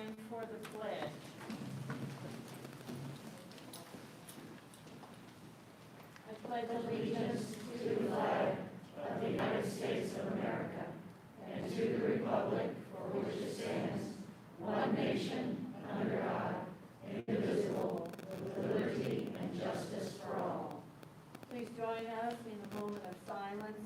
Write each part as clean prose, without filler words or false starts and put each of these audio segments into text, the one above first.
time for the pledge. I pledge allegiance to the flag of the United States of America and to the republic for which it stands, one nation, under God, indivisible, with liberty and justice for all. Please join us in a moment of silence.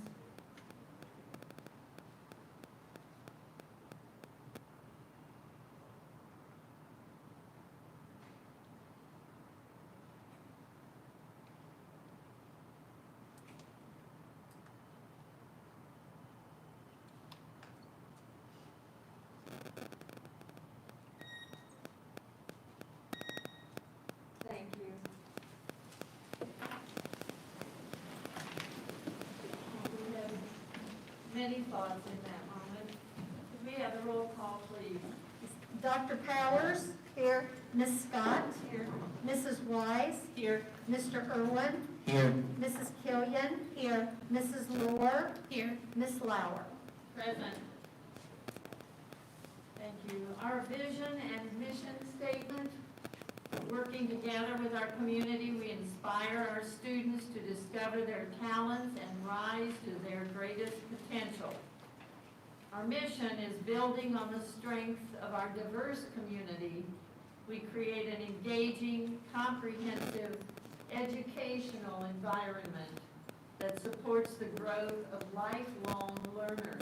Thank you. We have many thoughts in that moment. Could we have a roll call, please? Dr. Powers? Here. Ms. Scott? Here. Mrs. Wise? Here. Mr. Irwin? Here. Mrs. Killian? Here. Mrs. Lohr? Here. Ms. Lauer? Present. Thank you. Our vision and mission statement: working together with our community, we inspire our students to discover their talents and rise to their greatest potential. Our mission is building on the strength of our diverse community. We create an engaging, comprehensive, educational environment that supports the growth of lifelong learners.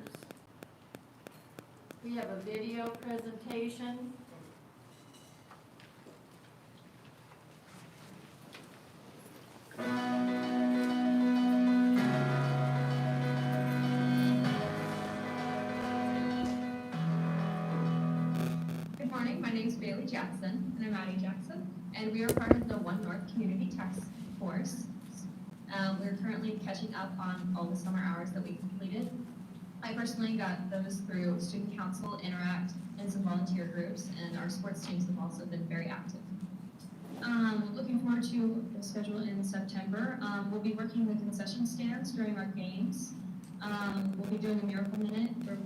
We have a video presentation. Good morning, my name is Bailey Jackson, and I'm Addie Jackson, and we are part of the One North Community Task Force. We're currently catching up on all the summer hours that we completed. I personally got those through Student Council, Interact, and some volunteer groups, and our sports teams have also been very active. Looking forward to the schedule in September. We'll be working the concession stands during our games. We'll be doing a Miracle Minute where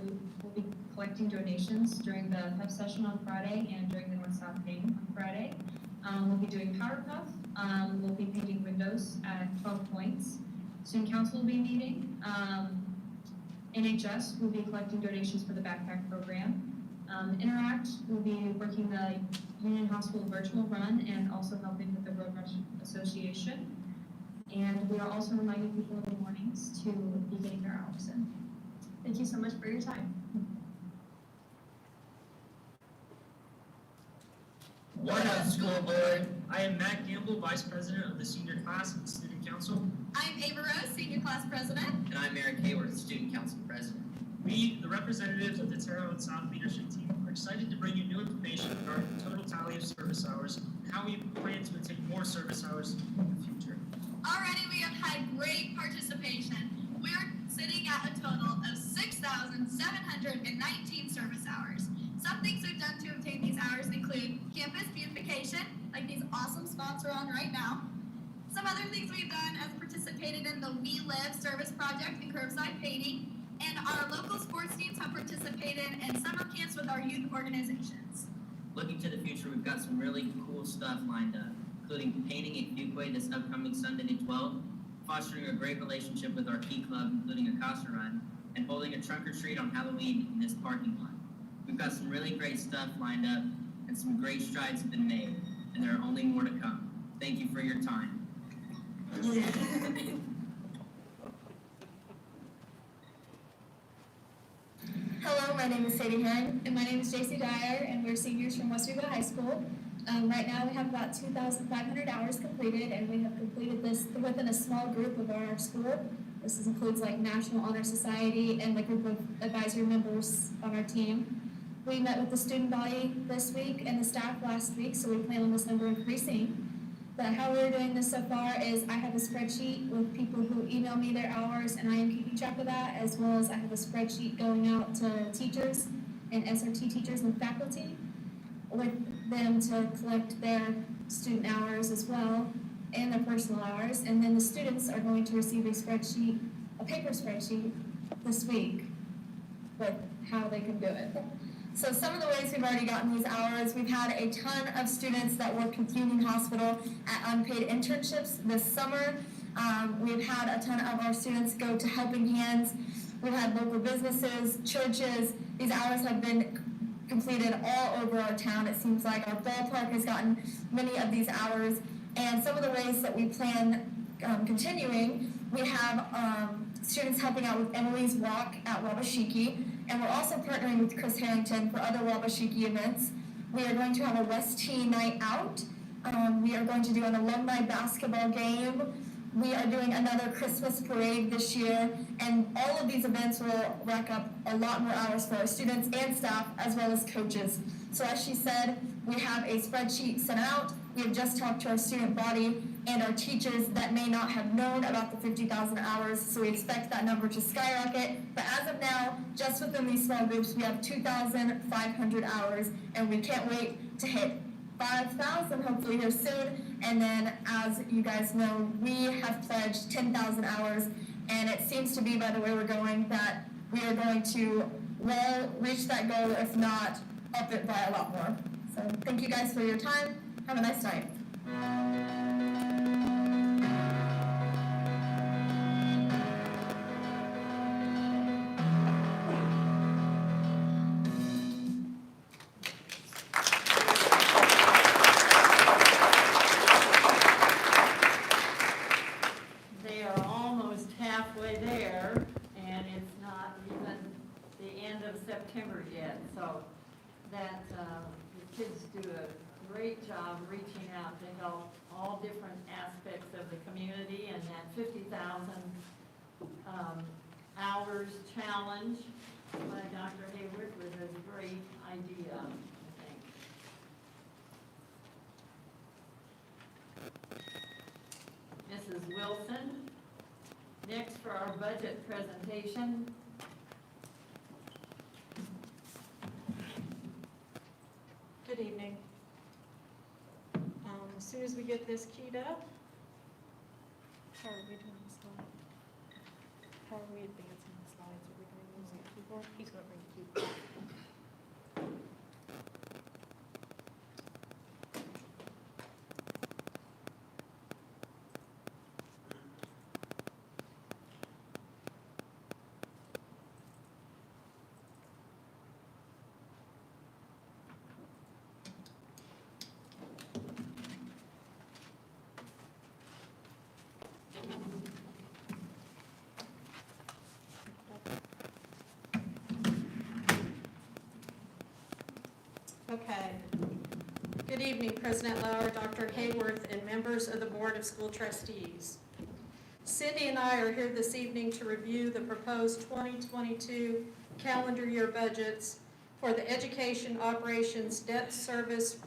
we'll be collecting donations during the pep session on Friday and during the North-South game on Friday. We'll be doing Powder Puff. We'll be painting windows at 12 points. Student Council will be meeting. NHS will be collecting donations for the backpack program. Interact will be working the Union Hospital virtual run and also helping with the Road Rush Association. And we are also reminding people in the mornings to be getting their hours in. Thank you so much for your time. What up, school board? I am Matt Gamble, Vice President of the Senior Class at the Student Council. I'm Ava Rose, Senior Class President. And I'm Eric Hayward, Student Council President. We, the representatives of the Terre Haute South Leadership Team, are excited to bring you new information regarding the total tally of service hours and how we plan to attain more service hours in the future. Already we have had great participation. We are sitting at a total of 6,719 service hours. Some things we've done to obtain these hours include campus beautification, like these awesome spots we're on right now. Some other things we've done is participated in the We Live service project and curbside painting, and our local sports teams have participated in summer camps with our youth organizations. Looking to the future, we've got some really cool stuff lined up, including painting at Fuquay this upcoming Sunday the 12th, fostering a great relationship with our key club, including a Casa Run, and holding a trunk or treat on Halloween in this parking lot. We've got some really great stuff lined up, and some great strides have been made, and there are only more to come. Thank you for your time. Hello, my name is Sadie Hearn. And my name is JC Dyer, and we're seniors from West Rigo High School. Right now we have about 2,500 hours completed, and we have completed this within a small group of our school. This includes like National Honor Society and the group of advisory members on our team. We met with the student body this week and the staff last week, so we plan on this number increasing. But how we're doing this so far is I have a spreadsheet with people who email me their hours, and I am keeping track of that, as well as I have a spreadsheet going out to teachers and SRT teachers and faculty with them to collect their student hours as well and their personal hours. And then the students are going to receive a spreadsheet, a paper spreadsheet this week with how they can do it. So some of the ways we've already gotten these hours, we've had a ton of students that work with Union Hospital at unpaid internships this summer. We've had a ton of our students go to Helping Hands. We've had local businesses, churches. These hours have been completed all over our town. It seems like our ballpark has gotten many of these hours. And some of the ways that we plan continuing, we have students helping out with Emily's Walk at Wabashiki, and we're also partnering with Chris Harrington for other Wabashiki events. We are going to have a West Tea night out. We are going to do an alumni basketball game. We are doing another Christmas parade this year, and all of these events will rack up a lot more hours for our students and staff, as well as coaches. So as she said, we have a spreadsheet sent out. We have just talked to our student body and our teachers that may not have known about the 50,000 hours, so we expect that number to skyrocket. But as of now, just within these small groups, we have 2,500 hours, and we can't wait to hit 5,000 hopefully here soon. And then, as you guys know, we have pledged 10,000 hours, and it seems to be, by the way we're going, that we are going to well reach that goal, if not up it by a lot more. So thank you guys for your time. Have a nice night. They are almost halfway there, and it's not even the end of September yet, so that, the kids do a great job reaching out to help all different aspects of the community, and that 50,000 hours challenge by Dr. Hayward was a great idea, I think. Mrs. Wilson, next for our budget presentation. Good evening. As soon as we get this keyed up, how are we doing the slide? How are we advancing the slides? Are we going to use the keyboard? He's going to bring the keyboard. Okay. Good evening, President Lauer, Dr. Hayworth, and members of the Board of School Trustees. Cindy and I are here this evening to review the proposed 2022 calendar year budgets for the Education Operations Debt Service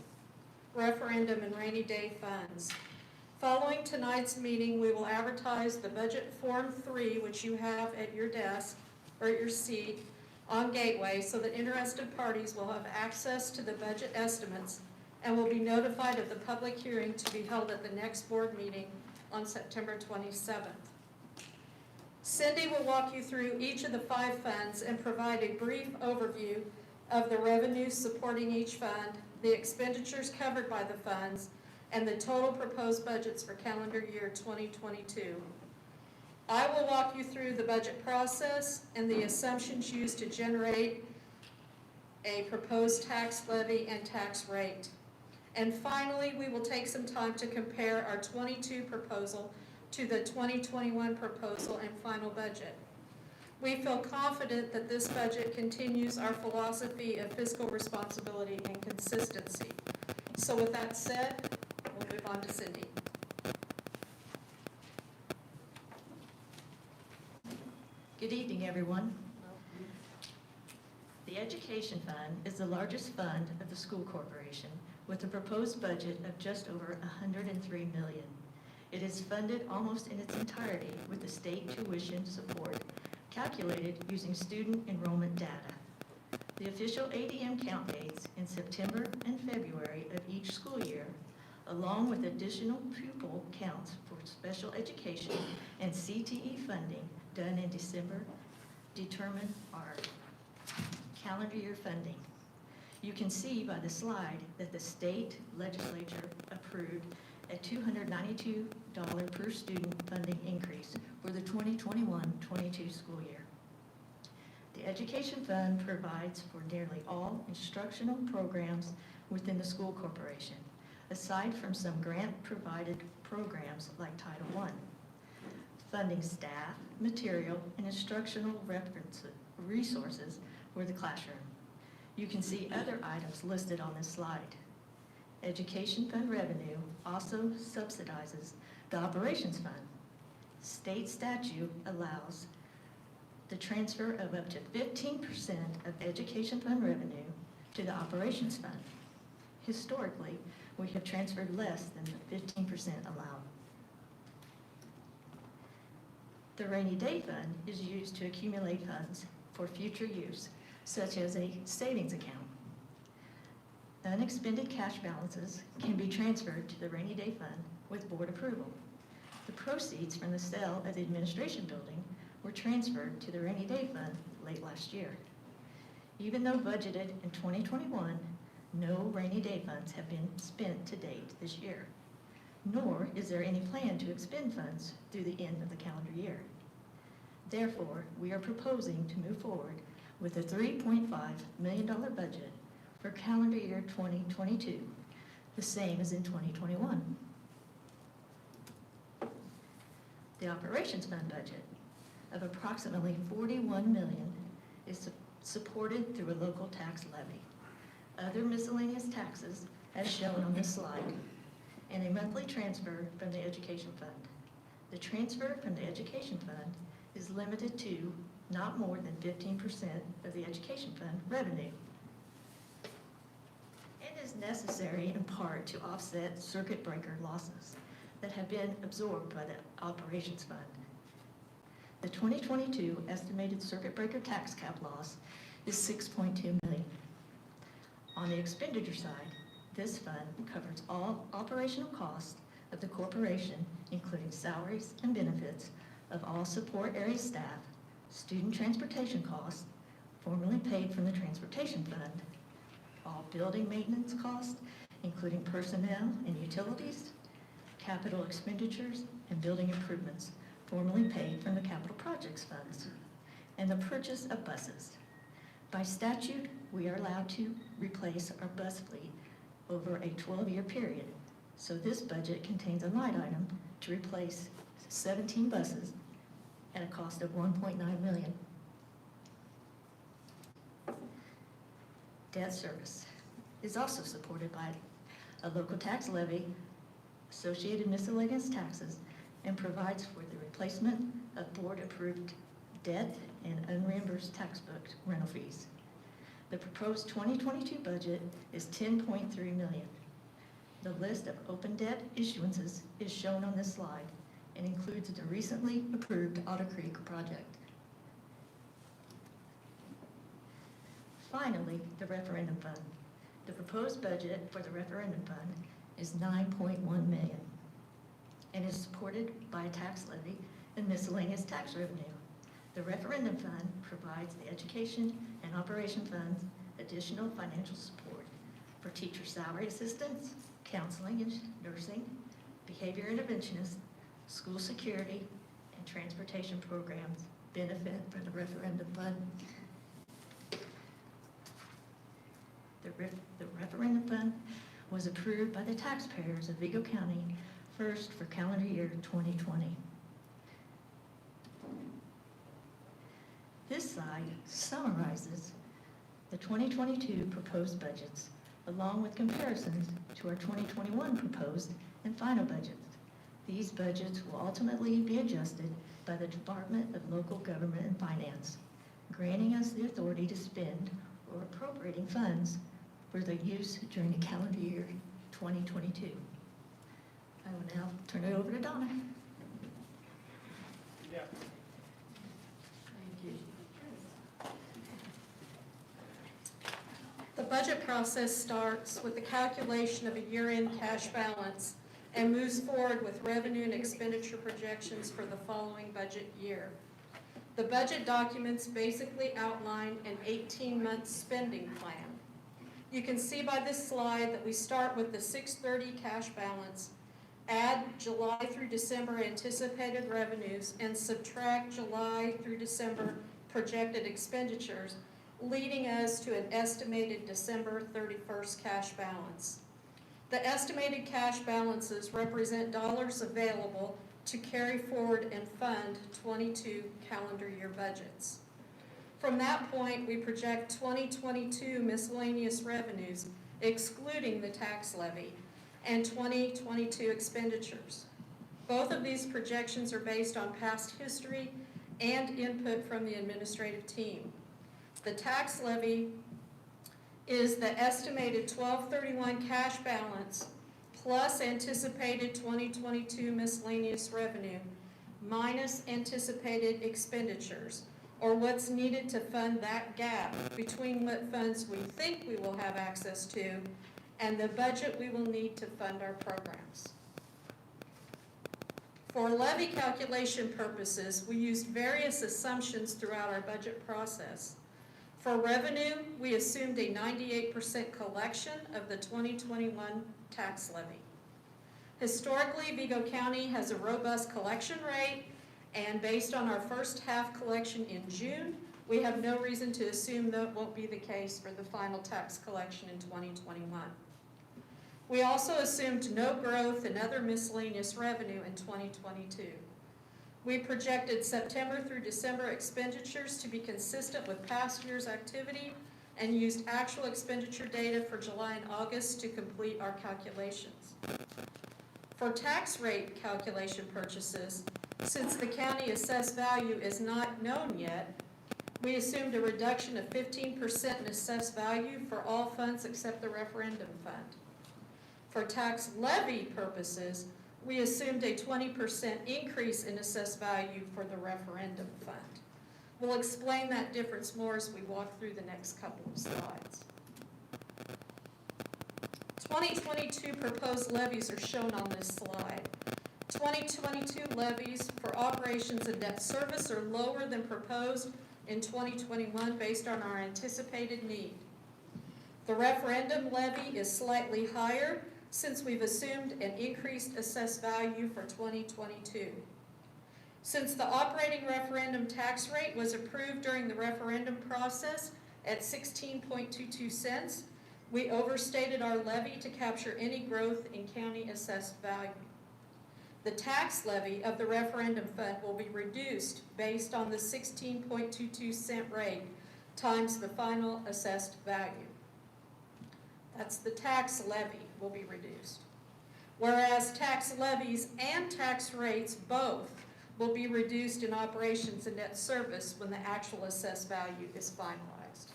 Referendum and Rainy Day Funds. Following tonight's meeting, we will advertise the Budget Form 3, which you have at your desk or at your seat, on Gateway, so that interested parties will have access to the budget estimates and will be notified of the public hearing to be held at the next board meeting on September 27th. Cindy will walk you through each of the 5 funds and provide a brief overview of the revenues supporting each fund, the expenditures covered by the funds, and the total proposed budgets for calendar year 2022. I will walk you through the budget process and the assumptions used to generate a proposed tax levy and tax rate. And finally, we will take some time to compare our 22 proposal to the 2021 proposal and final budget. We feel confident that this budget continues our philosophy of fiscal responsibility and consistency. So with that said, we'll move on to Cindy. Good evening, everyone. The Education Fund is the largest fund of the school corporation with a proposed budget of just over $103 million. It is funded almost in its entirety with the state tuition support calculated using student enrollment data. The official ADM count dates in September and February of each school year, along with additional pupil counts for special education and CTE funding done in December, determine our calendar year funding. You can see by the slide that the state legislature approved a $292 per student funding increase for the 2021-22 school year. The Education Fund provides for nearly all instructional programs within the school corporation, aside from some grant-provided programs like Title I, funding staff, material, and instructional resources for the classroom. You can see other items listed on this slide. Education Fund revenue also subsidizes the Operations Fund. State statute allows the transfer of up to 15% of Education Fund revenue to the Operations Fund. Historically, we have transferred less than the 15% allowed. The Rainy Day Fund is used to accumulate funds for future use, such as a savings account. Unexpended cash balances can be transferred to the Rainy Day Fund with board approval. The proceeds from the sale of the administration building were transferred to the Rainy Day Fund late last year. Even though budgeted in 2021, no rainy day funds have been spent to date this year, nor is there any plan to expend funds through the end of the calendar year. Therefore, we are proposing to move forward with a $3.5 million budget for calendar year 2022, the same as in 2021. The Operations Fund budget of approximately $41 million is supported through a local tax levy, other miscellaneous taxes as shown on this slide, and a monthly transfer from the Education Fund. The transfer from the Education Fund is limited to not more than 15% of the Education Fund revenue. It is necessary in part to offset circuit breaker losses that have been absorbed by the Operations Fund. The 2022 estimated circuit breaker tax cap loss is $6.2 million. On the expenditure side, this fund covers all operational costs of the corporation, including salaries and benefits of all support area staff, student transportation costs, formerly paid from the Transportation Fund, all building maintenance costs, including personnel and utilities, capital expenditures, and building improvements, formerly paid from the Capital Projects Funds, and the purchase of buses. By statute, we are allowed to replace our bus fleet over a 12-year period, so this budget contains a line item to replace 17 buses at a cost of $1.9 million. Debt service is also supported by a local tax levy, associated miscellaneous taxes, and provides for the replacement of board-approved debt and unreimbursed tax book rental fees. The proposed 2022 budget is $10.3 million. The list of open debt issuances is shown on this slide and includes the recently approved Otter Creek project. Finally, the Referendum Fund. The proposed budget for the Referendum Fund is $9.1 million and is supported by a tax levy and miscellaneous tax revenue. The Referendum Fund provides the Education and Operation Funds additional financial support for teacher salary assistance, counseling and nursing, behavior interventionists, school security, and transportation programs benefit from the Referendum Fund. The Referendum Fund was approved by the taxpayers of Vigo County first for calendar year 2020. This slide summarizes the 2022 proposed budgets along with comparisons to our 2021 proposed and final budgets. These budgets will ultimately be adjusted by the Department of Local Government and Finance, granting us the authority to spend or appropriating funds for their use during the calendar year 2022. I will now turn it over to Donna. Yeah. Thank you. The budget process starts with the calculation of a year-end cash balance and moves forward with revenue and expenditure projections for the following budget year. The budget documents basically outline an 18-month spending plan. You can see by this slide that we start with the 6/30 cash balance, add July through December anticipated revenues, and subtract July through December projected expenditures, leading us to an estimated December 31st cash balance. The estimated cash balances represent dollars available to carry forward and fund 22 calendar year budgets. From that point, we project 2022 miscellaneous revenues, excluding the tax levy, and 2022 expenditures. Both of these projections are based on past history and input from the administrative team. The tax levy is the estimated 12/31 cash balance plus anticipated 2022 miscellaneous revenue minus anticipated expenditures, or what's needed to fund that gap between what funds we think we will have access to and the budget we will need to fund our programs. For levy calculation purposes, we used various assumptions throughout our budget process. For revenue, we assumed a 98% collection of the 2021 tax levy. Historically, Vigo County has a robust collection rate, and based on our first half collection in June, we have no reason to assume that won't be the case for the final tax collection in 2021. We also assumed no growth in other miscellaneous revenue in 2022. We projected September through December expenditures to be consistent with past year's activity and used actual expenditure data for July and August to complete our calculations. For tax rate calculation purposes, since the county assessed value is not known yet, we assumed a reduction of 15% in assessed value for all funds except the referendum fund. For tax levy purposes, we assumed a 20% increase in assessed value for the referendum fund. We'll explain that difference more as we walk through the next couple of slides. 2022 proposed levies are shown on this slide. 2022 levies for operations and debt service are lower than proposed in 2021 based on our anticipated need. The referendum levy is slightly higher since we've assumed an increased assessed value for 2022. Since the operating referendum tax rate was approved during the referendum process at 16.22 cents, we overstated our levy to capture any growth in county assessed value. The tax levy of the referendum fund will be reduced based on the 16.22 cent rate times the final assessed value. That's the tax levy will be reduced. Whereas tax levies and tax rates both will be reduced in operations and debt service when the actual assessed value is finalized.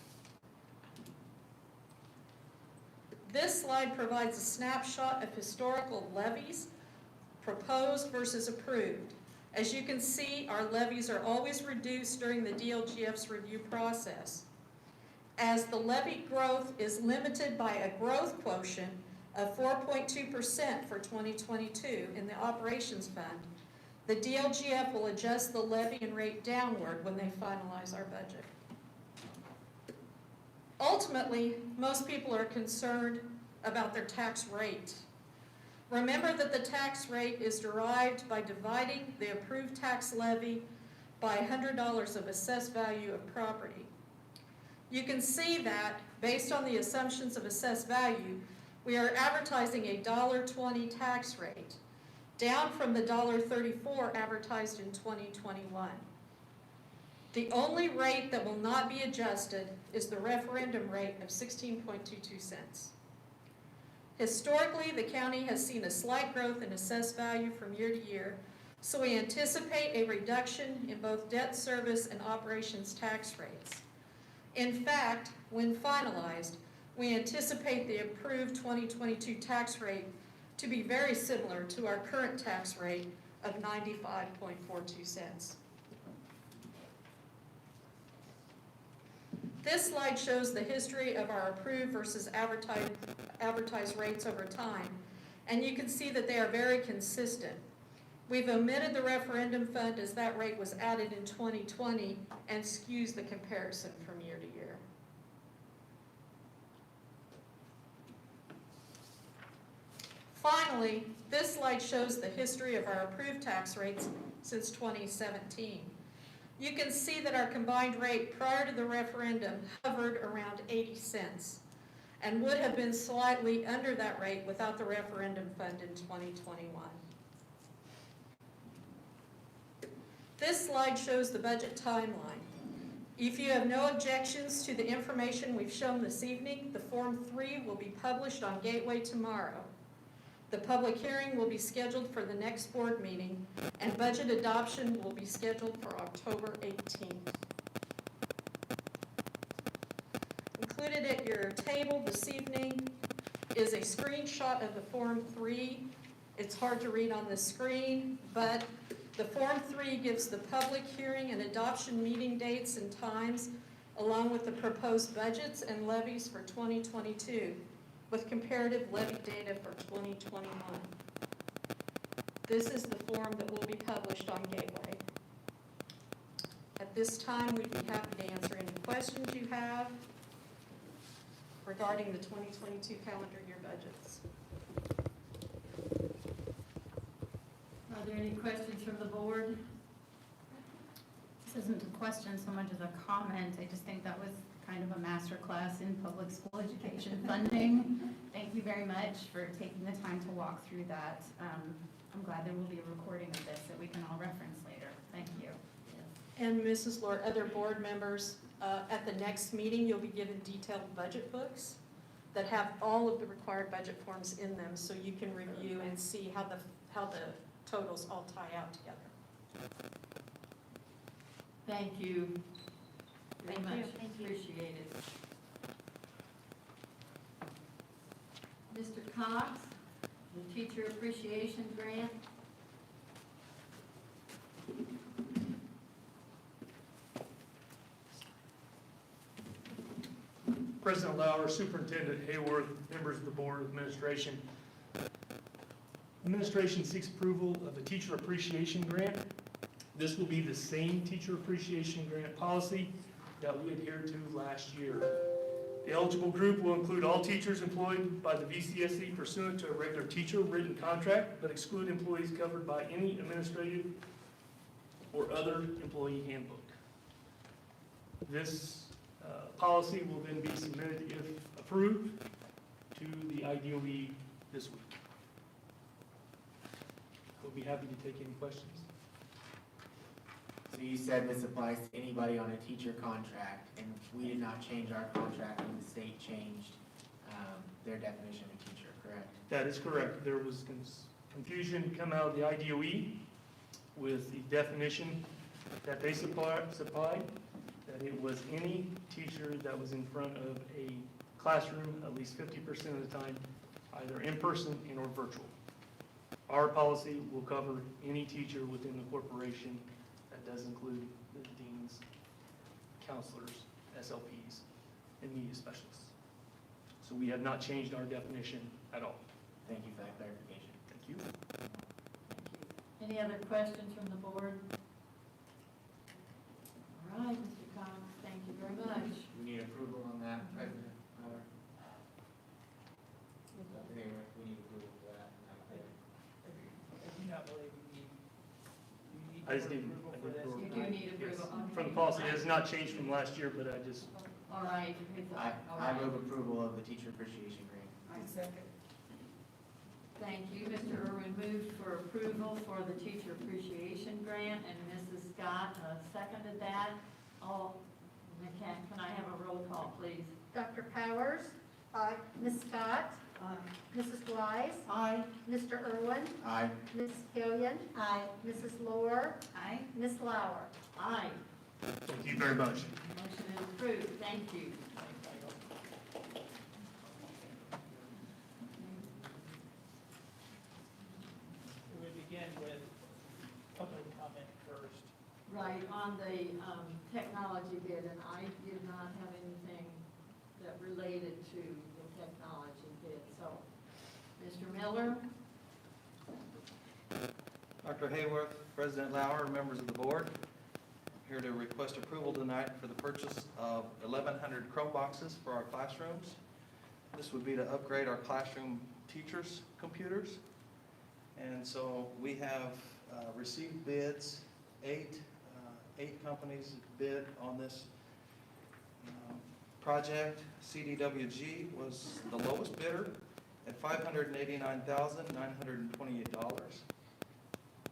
This slide provides a snapshot of historical levies, proposed versus approved. As you can see, our levies are always reduced during the DLGF's review process. As the levy growth is limited by a growth quotient of 4.2% for 2022 in the operations fund, the DLGF will adjust the levy and rate downward when they finalize our budget. Ultimately, most people are concerned about their tax rate. Remember that the tax rate is derived by dividing the approved tax levy by $100 of assessed value of property. You can see that, based on the assumptions of assessed value, we are advertising a $1.20 tax rate, down from the $1.34 advertised in 2021. The only rate that will not be adjusted is the referendum rate of 16.22 cents. Historically, the county has seen a slight growth in assessed value from year to year, so we anticipate a reduction in both debt service and operations tax rates. In fact, when finalized, we anticipate the approved 2022 tax rate to be very similar to our current tax rate of 95.42 cents. This slide shows the history of our approved versus advertised rates over time, and you can see that they are very consistent. We've omitted the referendum fund as that rate was added in 2020 and skews the comparison from year to year. Finally, this slide shows the history of our approved tax rates since 2017. You can see that our combined rate prior to the referendum hovered around 80 cents and would have been slightly under that rate without the referendum fund in 2021. This slide shows the budget timeline. If you have no objections to the information we've shown this evening, the Form 3 will be published on Gateway tomorrow. The public hearing will be scheduled for the next board meeting, and budget adoption will be scheduled for October 18th. Included at your table this evening is a screenshot of the Form 3. It's hard to read on the screen, but the Form 3 gives the public hearing and adoption meeting dates and times, along with the proposed budgets and levies for 2022, with comparative levy data for 2021. This is the form that will be published on Gateway. At this time, we'd be happy to answer any questions you have regarding the 2022 calendar year budgets. Are there any questions from the board? This isn't a question so much as a comment. I just think that was kind of a master class in public school education funding. Thank you very much for taking the time to walk through that. I'm glad there will be a recording of this that we can all reference later. Thank you. And Mrs. Lord, other board members, at the next meeting, you'll be given detailed budget books that have all of the required budget forms in them, so you can review and see how the totals all tie out together. Thank you very Thank you. much. Appreciate it. Mr. Cox, the Teacher Appreciation Grant. President Lauer, Superintendent Hayworth, members of the Board of Administration. Administration seeks approval of a Teacher Appreciation Grant. This will be the same Teacher Appreciation Grant policy that we adhered to last year. The eligible group will include all teachers employed by the VCSC pursuant to a regular teacher written contract, but exclude employees covered by any administrative or other employee handbook. This policy will then be submitted, if approved, to the IDOE this week. We'll be happy to take any questions. So you said this applies to anybody on a teacher contract, and we did not change our contract when the state changed their definition of teacher, correct? That is correct. There was confusion come out of the IDOE with the definition that they supplied, that it was any teacher that was in front of a classroom at least 50% of the time, either in person and or virtual. Our policy will cover any teacher within the corporation. That does include the deans, counselors, SLPs, and media specialists. So we have not changed our definition at all. Thank you for that clarification. Thank you. Any other questions from the board? All right, Mr. Cox, thank you very much. We need approval on that, President Lauer? We need approval for that. I just need You do need approval. from Okay. the policy. It has not changed from last year, but I just, All right. I All right. move approval of the teacher appreciation grant. I second. Thank you. Mr. Irwin moved for approval for the Teacher Appreciation Grant, and Mrs. Scott seconded that. All, can I have a roll call, please? Dr. Powers? Aye. Ms. Scott? Aye. Mrs. Wise? Aye. Mr. Irwin? Aye. Mrs. Killian? Aye. Mrs. Lohr? Aye. Ms. Lauer? Aye. thank you very much. Motion is approved. Thank you. We begin with public comment first. Right, on the technology bid, and I did not have anything that related to the technology bid, so, Mr. Miller? Dr. Hayworth, President Lauer, members of the board, here to request approval tonight for the purchase of 1,100 Chromeboxes for our classrooms. this would be to upgrade our classroom teachers' computers. And so we have received bids. Eight companies bid on this project. CDWG was the lowest bidder at $589,928.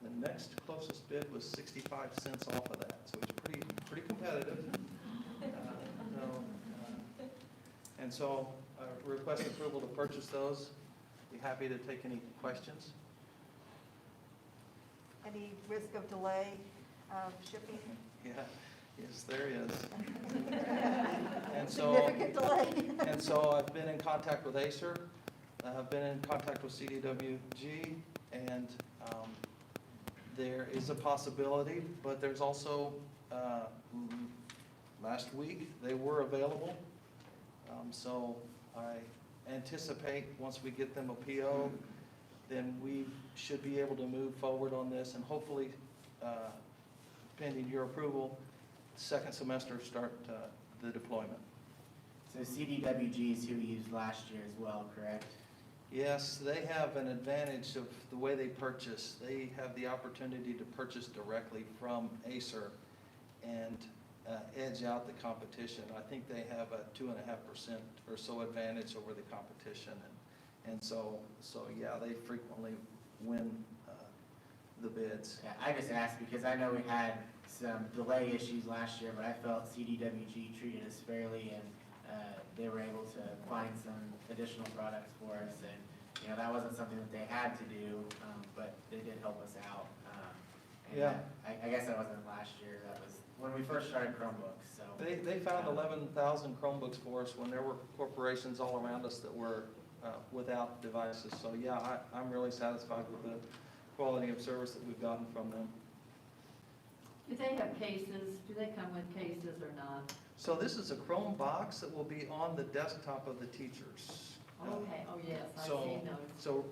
The next closest bid was 65 cents off of that, so it's pretty competitive. And so request approval to purchase those. Be happy to take any questions. Any risk of delay of shipping? Yeah, yes, there is. And so, Significant delay. and so I've been in contact with Acer. I've been in contact with CDWG, and there is a possibility, but there's also, last week, they were available. So I anticipate once we get them a PO, then we should be able to move forward on this and hopefully, pending your approval, second semester start the deployment. So CDWG is who we used last year as well, correct? Yes, they have an advantage of the way they purchase. They have the opportunity to purchase directly from Acer and edge out the competition. I think they have a 2.5% or so advantage over the competition. And so yeah, they frequently win the bids. Yeah, I just asked because I know we had some delay issues last year, but I felt CDWG treated us fairly, and they were able to find some additional products for us. And that wasn't something that they had to do, but they did help us out. And Yeah. I guess that wasn't last year. That was when we first started Chromebooks. So They found 11,000 Chromebooks for us when there were corporations all around us that were without devices. So yeah, I'm really satisfied with the quality of service that we've gotten from them. Do they have cases? Do they come with cases or not? So this is a Chrome box that will be on the desktop of the teachers. Okay, oh yes, I've So- seen those. So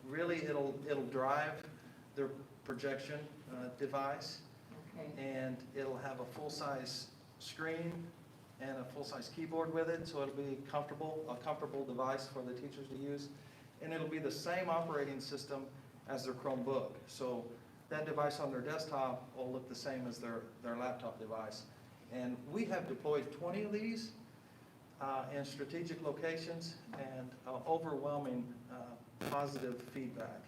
really, it'll drive their projection device, Okay, and it'll have a full-size screen and a full-size keyboard with it, so it'll be a comfortable device for the teachers to use. And it'll be the same operating system as their Chromebook. So that device on their desktop will look the same as their laptop device. And we have deployed 20 of these in strategic locations, and overwhelming positive feedback.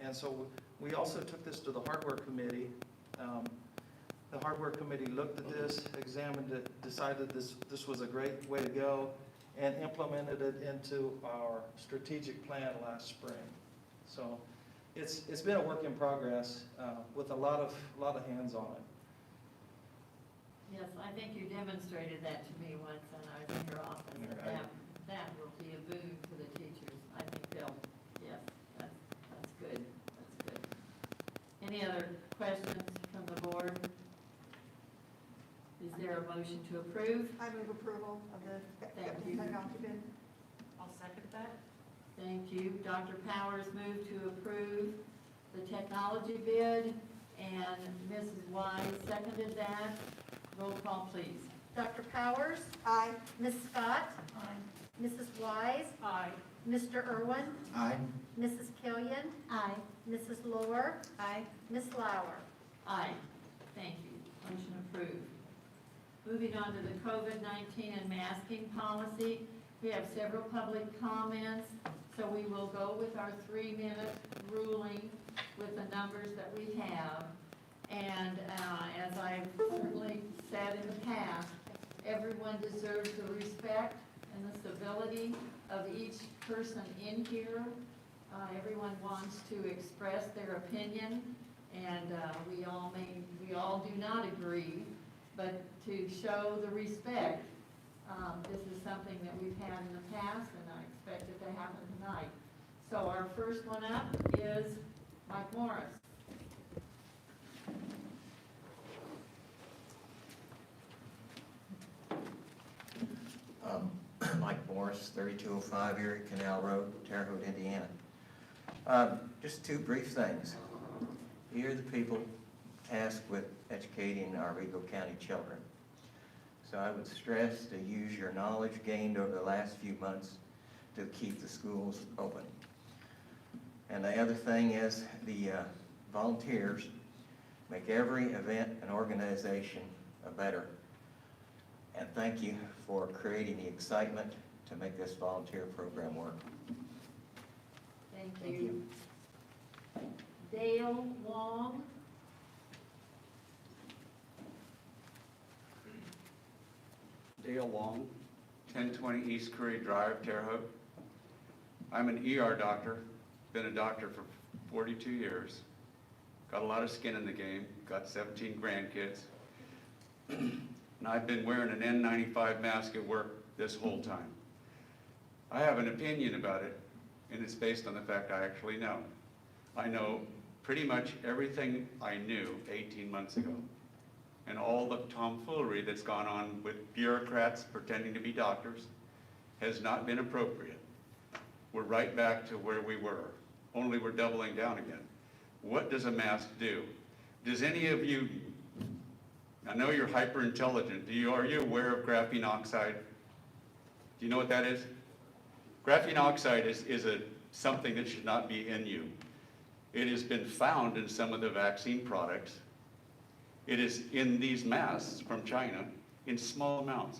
And so we also took this to the hardware committee. The hardware committee looked at this, examined it, decided this was a great way to go, and implemented it into our strategic plan last spring. So it's been a work in progress with a lot of hands on it. yes, I think you demonstrated that to me once when I was in your office, and Right. that will be a boon to the teachers. I think yes, that's good, that's good. Any other questions from the board? Is there a motion to approve? I move approval of the Thank you. technology bid. I'll second that. Thank you. Dr. Powers moved to approve the technology bid, and Mrs. Wise seconded that. Roll call, please. Dr. Powers? Aye. Ms. Scott? Aye. Mrs. Wise? Aye. Mr. Irwin? Aye. Mrs. Killian? Aye. Mrs. Lohr? Aye. Ms. Lauer? Aye. Thank you. Motion approved. Moving on to the COVID-19 and masking policy, we have several public comments, so we will go with our 3-minute ruling with the numbers that we have. And as I've certainly said in the past, everyone deserves the respect and the civility of each person in here. Everyone wants to express their opinion, and we all do not agree, but to show the respect, this is something that we've had in the past, and I expect it to happen tonight. So our first one up is Mike Morris. Mike Morris, 3205 Erie Canal Road, Terre Haute, Indiana. Just two brief things. You're the people tasked with educating our Eagle County children. So I would stress to use your knowledge gained over the last few months to keep the schools open. And the other thing is the volunteers make every event and organization better. And thank you for creating the excitement to make this volunteer program work. Thank you. Dale Wong. Dale Long, 1020 East Curry Drive, Terre Haute. I'm an ER doctor, been a doctor for 42 years. Got a lot of skin in the game, got 17 grandkids. And I've been wearing an N95 mask at work this whole time. I have an opinion about it, and it's based on the fact I actually know. I know pretty much everything I knew 18 months ago. And all the tomfoolery that's gone on with bureaucrats pretending to be doctors has not been appropriate. We're right back to where we were, only we're doubling down again. What does a mask do? Does any of you, I know you're hyper intelligent, are you aware of graphene oxide? Do you know what that is? Graphene oxide is something that should not be in you. It has been found in some of the vaccine products. It is in these masks from China in small amounts.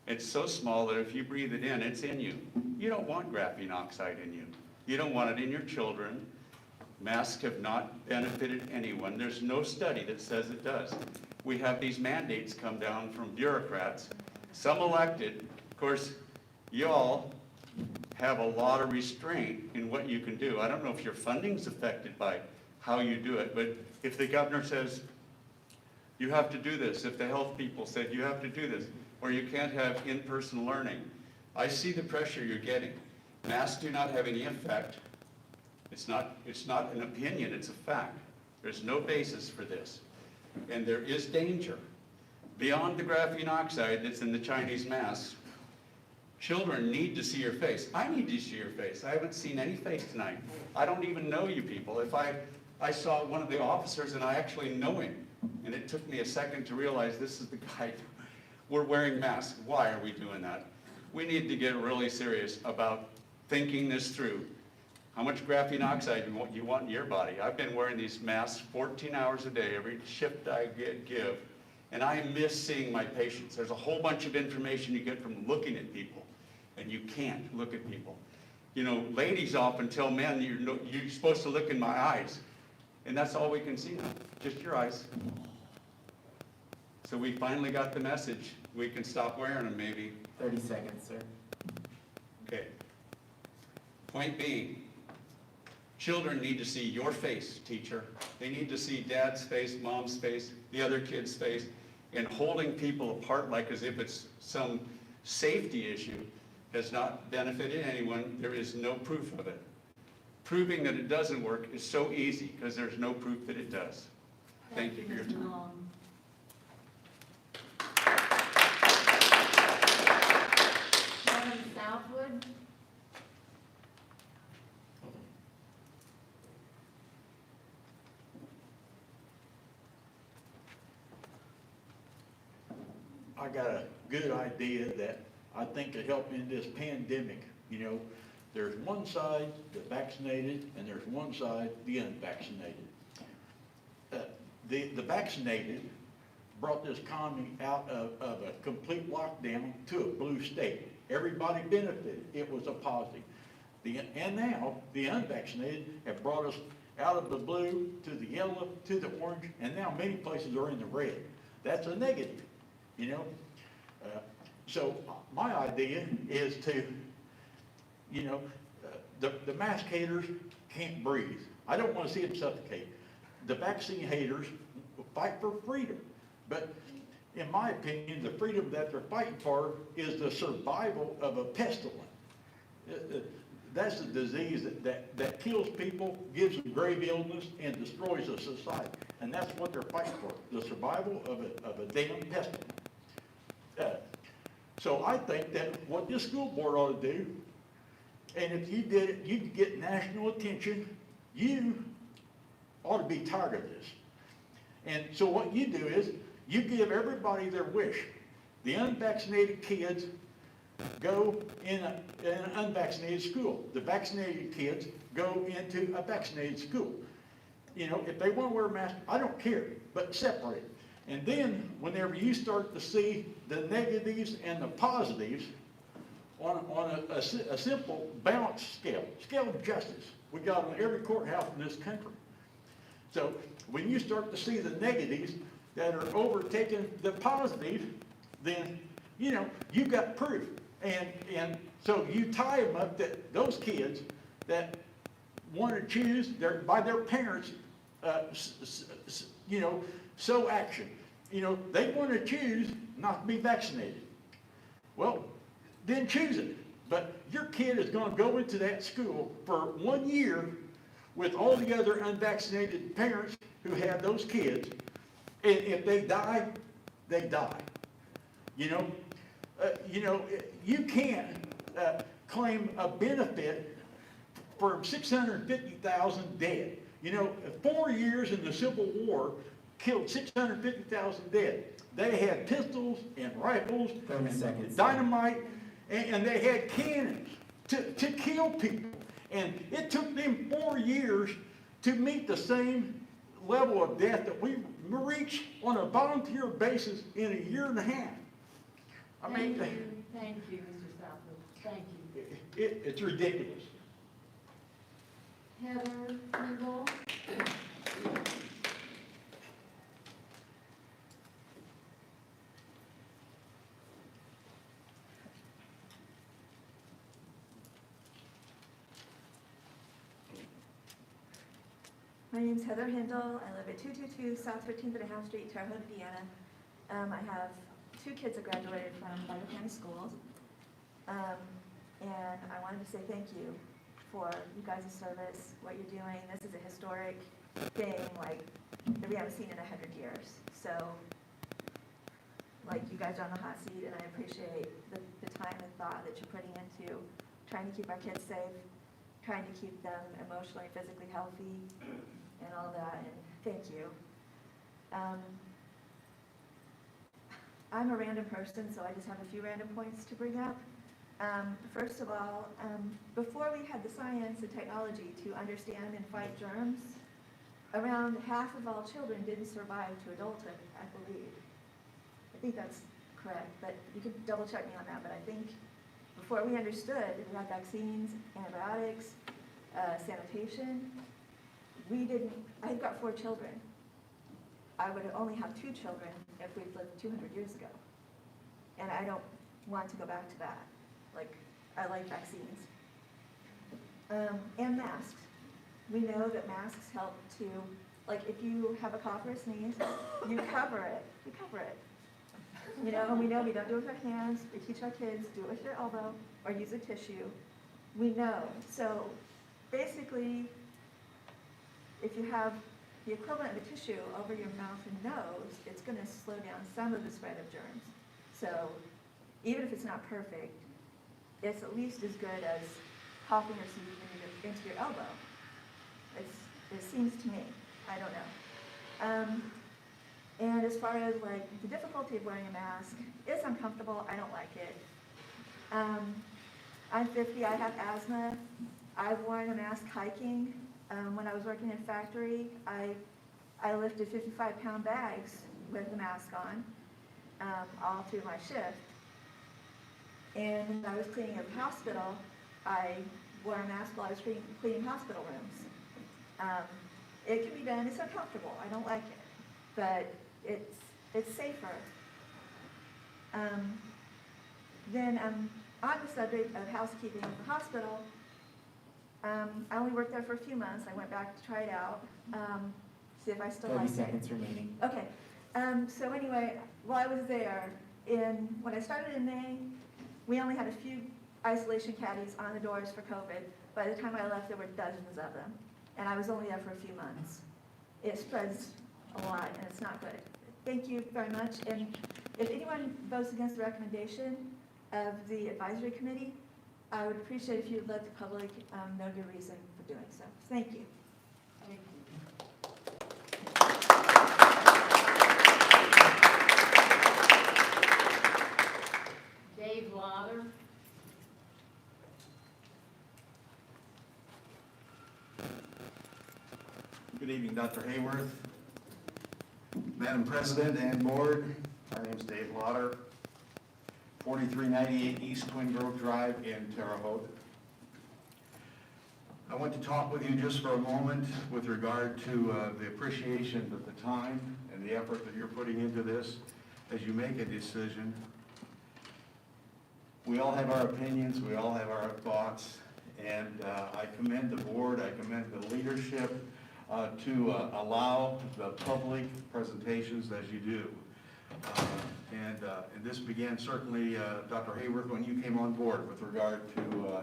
It's so small that if you breathe it in, it's in you. You don't want graphene oxide in you. You don't want it in your children. Masks have not benefited anyone. There's no study that says it does. We have these mandates come down from bureaucrats, some elected. Of course, y'all have a lot of restraint in what you can do. I don't know if your funding's affected by how you do it, but if the governor says, you have to do this, if the health people said you have to do this, or you can't have in-person learning, I see the pressure you're getting. Masks do not have any effect. It's not an opinion, it's a fact. There's no basis for this. And there is danger. Beyond the graphene oxide that's in the Chinese masks, children need to see your face. I need to see your face. I haven't seen any face tonight. I don't even know you people. If I saw one of the officers and I actually know him, and it took me a second to realize this is the guy. We're wearing masks. Why are we doing that? We need to get really serious about thinking this through. How much graphene oxide you want in your body? I've been wearing these masks 14 hours a day, every shift I give, and I miss seeing my patients. There's a whole bunch of information you get from looking at people, and you can't look at people. You know, ladies often tell men, you're supposed to look in my eyes, and that's all we can see now, just your eyes. So we finally got the message. We can stop wearing them, maybe. 30 seconds, sir. Okay. Point being, children need to see your face, teacher. They need to see dad's face, mom's face, the other kid's face, and holding people apart like as if it's some safety issue has not benefited anyone. There is no proof of it. Proving that it doesn't work is so easy because there's no proof that it does. Thank you for your time. Kevin Southwood. I got a good idea that I think could help in this pandemic. You know, there's one side, the vaccinated, and there's one side, the unvaccinated. The vaccinated brought this economy out of a complete lockdown to a blue state. Everybody benefited. It was a positive. And now the unvaccinated have brought us out of the blue to the yellow to the orange, and now many places are in the red. That's a negative, you know. So my idea is to, you know, the mask haters can't breathe. I don't want to see them suffocate. The vaccine haters fight for freedom. But in my opinion, the freedom that they're fighting for is the survival of a pestilence. That's a disease that kills people, gives them grave illness, and destroys a society. And that's what they're fighting for, the survival of a damn pestilence. So I think that what this school board ought to do, and if you did it, you could get national attention. You ought to be tired of this. And so what you do is, you give everybody their wish. The unvaccinated kids go in an unvaccinated school. The vaccinated kids go into a vaccinated school. You know, if they want to wear a mask, I don't care, but separate it. And then whenever you start to see the negatives and the positives on a simple balance scale of justice, we got on every courthouse in this country. So when you start to see the negatives that are overtaking the positive, then, you know, you've got proof. And so you tie them up that those kids that want to choose by their parents, you know, so action. You know, they want to choose not to be vaccinated. Well, then choose it. But your kid is going to go into that school for 1 year with all the other unvaccinated parents who have those kids. And if they die, they die. You know, you can't claim a benefit for 650,000 dead. You know, 4 years in the Civil War killed 650,000 dead. They had pistols and rifles, 30 seconds. dynamite, and they had cannons to kill people. And it took them 4 years to meet the same level of death that we reached on a volunteer basis in a year and a half. I mean, Thank you, Mr. Southwood. Thank you. It's ridiculous. Heather Eagle. My name's Heather Hindle. I live at 222 South 13th and a half Street, Terre Haute, Indiana. I have 2 kids that graduated from Butler County Schools. And I wanted to say thank you for you guys' service, what you're doing. This is a historic thing like that we haven't seen in 100 years. So, like, you guys are on the hot seat, and I appreciate the time and thought that you're putting into trying to keep our kids safe, trying to keep them emotionally, physically healthy, and all that, and thank you. I'm a random person, so I just have a few random points to bring up. First of all, before we had the science and technology to understand and fight germs, around half of all children didn't survive to adulthood, I believe. I think that's correct, but you can double check me on that, but I think before we understood that we had vaccines, antibiotics, sanitation, I've got 4 children. I would only have 2 children if we'd lived 200 years ago. And I don't want to go back to that. Like, I like vaccines. And masks. We know that masks help to, like, if you have a cough or a sneeze, you cover it. You cover it. You know, and we know we don't do it with our hands. We teach our kids, do it with your elbow or use a tissue. We know. So basically, if you have the equivalent of a tissue over your mouth and nose, it's going to slow down some of the spread of germs. So even if it's not perfect, it's at least as good as coughing or sneezing into your elbow. It seems to me. I don't know. And as far as like the difficulty of wearing a mask, it's uncomfortable. I don't like it. I'm 50. I have asthma. I've worn a mask hiking. When I was working in a factory, I lifted 55-pound bags with the mask on all through my shift. And when I was cleaning a hospital, I wore a mask while I was cleaning hospital rooms. It can be done. It's uncomfortable. I don't like it, but it's safer. Then on the subject of housekeeping at the hospital, I only worked there for a few months. I went back to try it out, see if I still like it. 30 seconds remaining. Okay. So anyway, while I was there, when I started in May, we only had a few isolation caddies on the doors for COVID. By the time I left, there were dozens of them. And I was only there for a few months. It spreads a lot, and it's not good. Thank you very much. And if anyone votes against the recommendation of the advisory committee, I would appreciate if you would let the public know your reason for doing so. Thank you. Thank you. Dave Lauder. Good evening, Dr. Hayworth, Madam President and Board. My name is Dave Lauder, 4398 East Twin Grove Drive in Terre Haute. I want to talk with you just for a moment with regard to the appreciation of the time and the effort that you're putting into this as you make a decision. We all have our opinions, we all have our thoughts, and I commend the board, I commend the leadership to allow the public presentations as you do. And this began certainly, Dr. Hayworth, when you came on board with regard to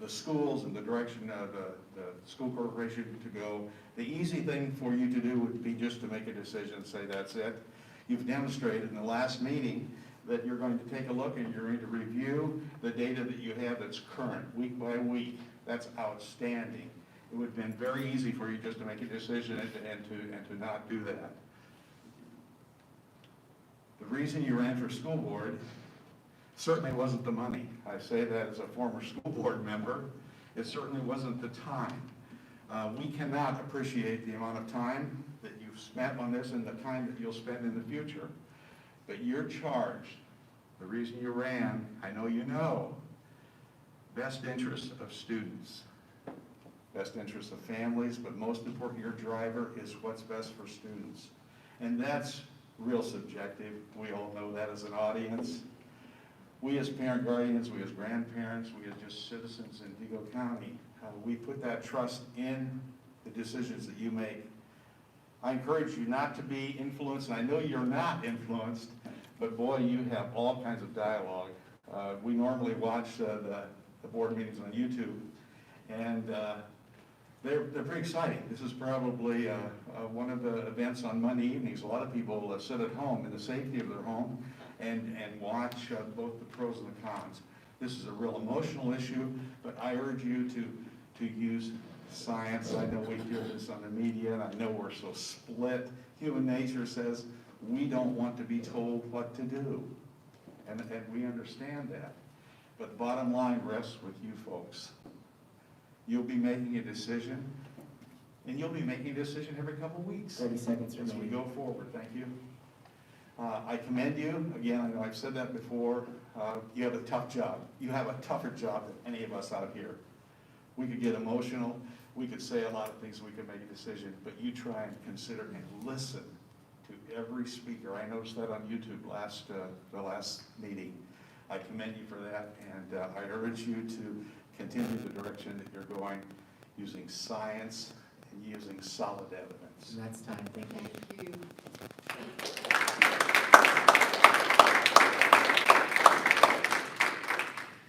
the schools and the direction of the school corporation to go. The easy thing for you to do would be just to make a decision and say that's it. You've demonstrated in the last meeting that you're going to take a look and you're going to review the data that you have that's current, week by week. That's outstanding. It would have been very easy for you just to make a decision and to not do that. The reason you ran for school board certainly wasn't the money. I say that as a former school board member. It certainly wasn't the time. We cannot appreciate the amount of time that you've spent on this and the time that you'll spend in the future. But you're charged. The reason you ran, I know you know, best interest of students, best interest of families, but most important, your driver is what's best for students. And that's real subjective. We all know that as an audience. We as parent guardians, we as grandparents, we as just citizens in Vigo County, we put that trust in the decisions that you make. I encourage you not to be influenced, and I know you're not influenced, but boy, you have all kinds of dialogue. We normally watch the board meetings on YouTube, and they're pretty exciting. This is probably one of the events on Monday evenings. A lot of people sit at home in the safety of their home and watch both the pros and the cons. This is a real emotional issue, but I urge you to use science. I know we hear this on the media, and I know we're so split. Human nature says we don't want to be told what to do, and we understand that. But the bottom line rests with you folks. You'll be making a decision, and you'll be making a decision every couple of weeks 30 seconds as we remaining. go forward. Thank you. I commend you. Again, I know I've said that before. You have a tough job. You have a tougher job than any of us out here. We could get emotional. We could say a lot of things. We could make a decision. But you try and consider and listen to every speaker. I noticed that on YouTube the last meeting. I commend you for that, and I urge you to continue the direction that you're going, using science and using solid evidence. And that's time. Thank you. Thank you.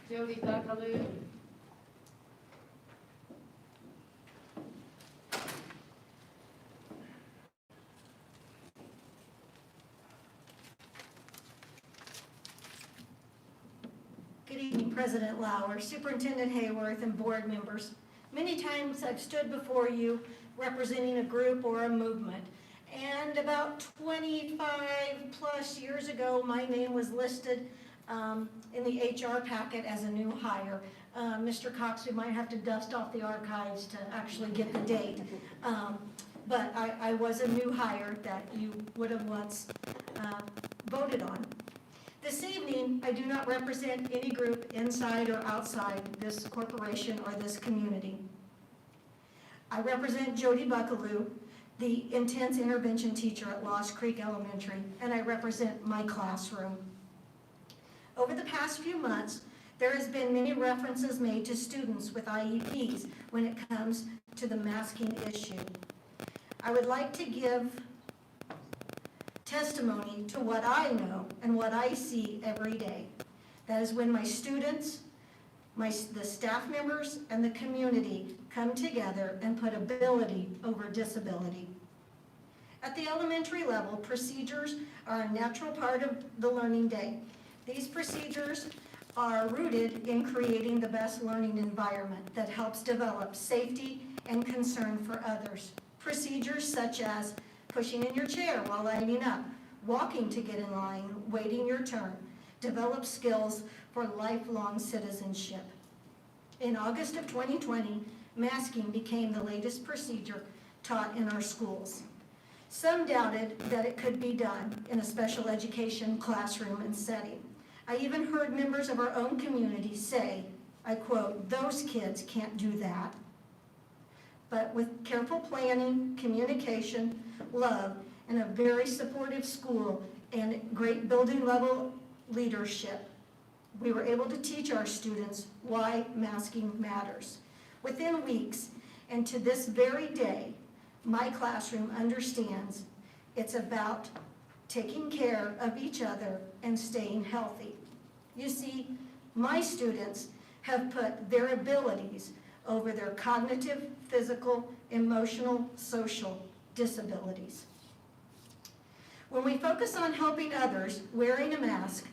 Jody Buckaloo. Good evening, President Lauer, Superintendent Hayworth, and board members. Many times I've stood before you representing a group or a movement. And about 25 plus years ago, my name was listed in the HR packet as a new hire. Mr. Cox, we might have to dust off the archives to actually get the date. But I was a new hire that you would have once voted on. This evening, I do not represent any group inside or outside this corporation or this community. I represent Jody Buckaloo, the intense intervention teacher at Lost Creek Elementary, and I represent my classroom. Over the past few months, there has been many references made to students with IEPs when it comes to the masking issue. I would like to give testimony to what I know and what I see every day. That is when my students, the staff members, and the community come together and put ability over disability. At the elementary level, procedures are a natural part of the learning day. These procedures are rooted in creating the best learning environment that helps develop safety and concern for others. Procedures such as pushing in your chair while lining up, walking to get in line, waiting your turn, develop skills for lifelong citizenship. In August of 2020, masking became the latest procedure taught in our schools. Some doubted that it could be done in a special education classroom and setting. I even heard members of our own community say, I quote, "Those kids can't do that." But with careful planning, communication, love, and a very supportive school and great building level leadership, we were able to teach our students why masking matters. Within weeks, and to this very day, my classroom understands it's about taking care of each other and staying healthy. You see, my students have put their abilities over their cognitive, physical, emotional, social disabilities. When we focus on helping others, wearing a mask,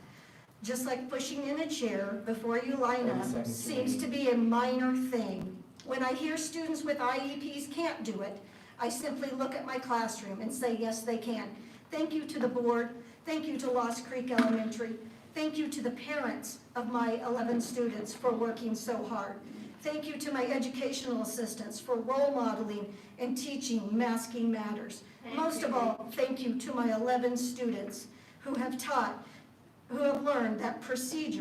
just like pushing in a chair before you line up, seems to be a minor thing. When I hear students with IEPs can't do it, I simply look at my classroom and say, yes, they can. Thank you to the board. Thank you to Lost Creek Elementary. Thank you to the parents of my 11 students for working so hard. Thank you to my educational assistants for role modeling and teaching masking matters. Most of all, thank you to my 11 students who have learned that procedure